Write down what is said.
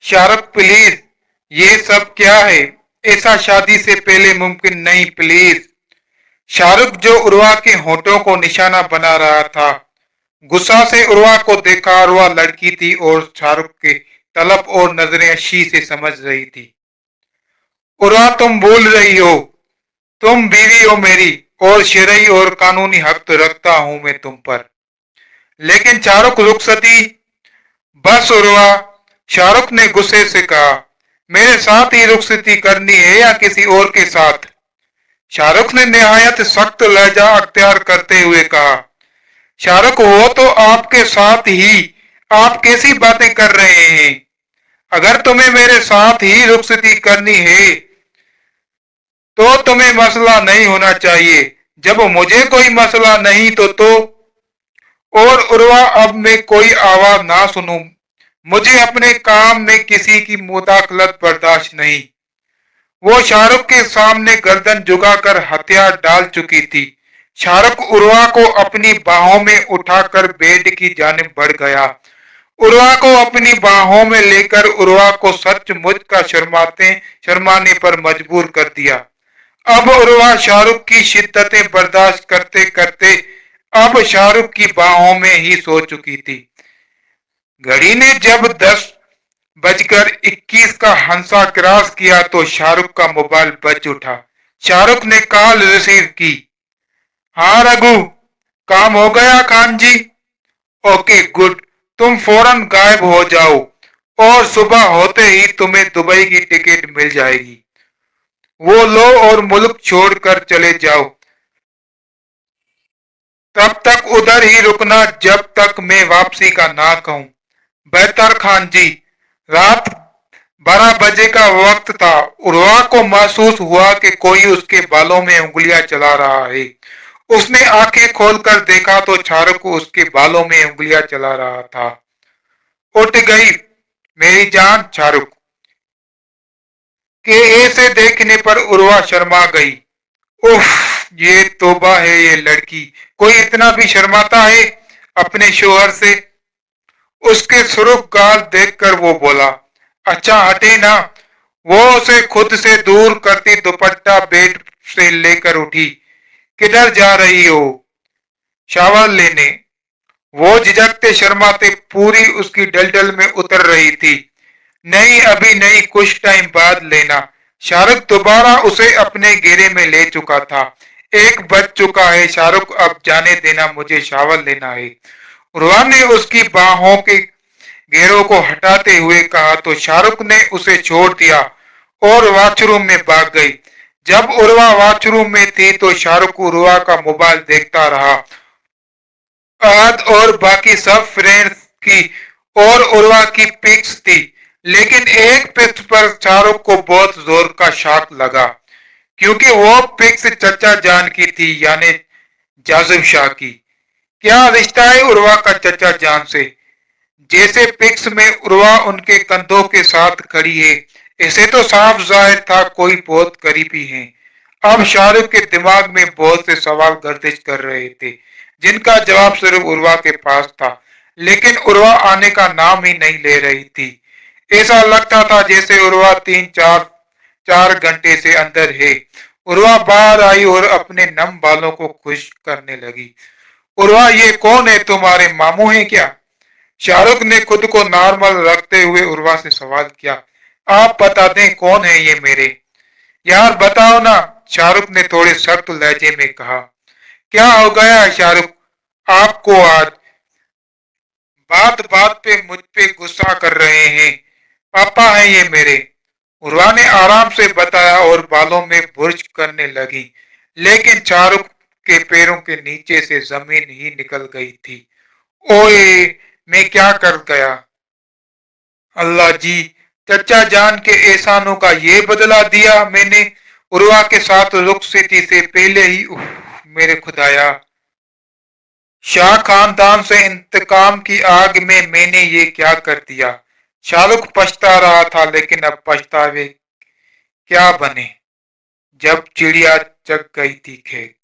Shahrukh please, ये सब क्या है? ऐसा शादी से पहले मुमकिन नहीं, प्लीज। शाहरुख जो उर्वा के होठों को निशाना बना रहा था, गुस्सा से उर्वा को देखा। उर्वा लड़की थी और शाहरुख के तलब और नजरें अच्छी से समझ रही थी। उर्वा, तुम भूल रही हो, तुम बीवी हो मेरी, और शरई और कानूनी हक तो रखता हूं मैं तुम पर। लेकिन शाहरुख रुखसती। बस उर्वा, शाहरुख ने गुस्से से कहा, मेरे साथ ही रुखसती करनी है या किसी और के साथ? शाहरुख ने निहायत सख्त लहजा अख्तियार करते हुए कहा, शाहरुख, वो तो आपके साथ ही। आप कैसी बातें कर रहे हैं? अगर तुम्हें मेरे साथ ही रुखसती करनी है तो तुम्हें मसला नहीं होना चाहिए। जब मुझे कोई मसला नहीं तो और उर्वा, अब मैं कोई आवाज ना सुनूं। मुझे अपने काम में किसी की मुदाखलत बर्दाश्त नहीं। वो शाहरुख के सामने गर्दन झुकाकर हथियार डाल चुकी थी। शाहरुख उर्वा को अपनी बाहों में उठाकर बेड की जानिब बढ़ गया। उर्वा को अपनी बाहों में लेकर उर्वा को सचमुच का शर्माने पर मजबूर कर दिया। अब उर्वा शाहरुख की शिद्दतें बर्दाश्त करते करते अब शाहरुख की बाहों में ही सो चुकी थी। घड़ी ने जब 10:21 का हंसा क्रॉस किया तो शाहरुख का मोबाइल बज उठा। शाहरुख ने कॉल रिसीव की। हाँ रघु, काम हो गया खान जी? ओके गुड, तुम फौरन गायब हो जाओ और सुबह होते ही तुम्हें दुबई की टिकट मिल जाएगी। वो लो और मुल्क छोड़कर चले जाओ। तब तक उधर ही रुकना जब तक मैं वापसी का ना कहूं। बेहतर खान जी। रात 12 बजे का वक्त था। उर्वा को महसूस हुआ कि कोई उसके बालों में उंगलियां चला रहा है। उसने आंखें खोलकर देखा तो शाहरुख उसके बालों में उंगलियां चला रहा था। उठ गई मेरी जान शाहरुख के ऐसे देखने पर उर्वा शर्मा गई। उफ, ये तौबा है, ये लड़की कोई इतना भी शर्माता है अपने शोहर से? उसके सुर्ख गाल देखकर वो बोला, अच्छा हटे ना। वो उसे खुद से दूर करती दुपट्टा बेड से लेकर उठी। किधर जा रही हो? शावर लेने। वो झिझकते शर्माते पूरी उसकी डलडल में उतर रही थी। नहीं अभी नहीं, कुछ टाइम बाद लेना। शाहरुख दोबारा उसे अपने घेरे में ले चुका था। 1 बज चुका है शाहरुख, अब जाने देना, मुझे शावर लेना है। उर्वा ने उसकी बाहों के घेरों को हटाते हुए कहा तो शाहरुख ने उसे छोड़ दिया और वॉशरूम में भाग गई। जब उर्वा वॉशरूम में थी तो शाहरुख उर्वा का मोबाइल देखता रहा। अहद और बाकी सब फ्रेंड्स की और उर्वा की पिक्स थी, लेकिन एक पिक्स पर शाहरुख को बहुत जोर का शॉक लगा, क्योंकि वो पिक्स चचा जान की थी, यानी जाजिब शाह की। क्या रिश्ता है उर्वा का चचा जान से? जैसे पिक्स में उर्वा उनके कंधों के साथ खड़ी है, इसे तो साफ जाहिर था कोई बहुत करीबी है। अब शाहरुख के दिमाग में बहुत से सवाल गर्दिश कर रहे थे, जिनका जवाब सिर्फ उर्वा के पास था, लेकिन उर्वा आने का नाम ही नहीं ले रही थी। ऐसा लगता था जैसे उर्वा 3-4 घंटे से अंदर है। उर्वा बाहर आई और अपने नम बालों को खुश करने लगी। उर्वा, ये कौन है? तुम्हारे मामू हैं क्या? शाहरुख ने खुद को नॉर्मल रखते हुए उर्वा से सवाल किया। आप बता दें कौन है ये मेरे? यार बताओ ना, शाहरुख ने थोड़े सख्त लहजे में कहा। क्या हो गया है शाहरुख आपको आज? बात बात पे मुझ पे गुस्सा कर रहे हैं। पापा हैं ये मेरे, उर्वा ने आराम से बताया और बालों में बुर्ज करने लगी, लेकिन शाहरुख के पैरों के नीचे से जमीन ही निकल गई थी। ओए, मैं क्या कर गया? अल्लाह जी, चचा जान के एहसानों का ये बदला दिया मैंने उर्वा के साथ रुखसती से पहले ही। उफ, मेरे खुदाया। शाह खानदान से इंतकाम की आग में मैंने ये क्या कर दिया? शाहरुख पछता रहा था, लेकिन अब पछतावे क्या बने जब चिड़िया चग गई थी खेत।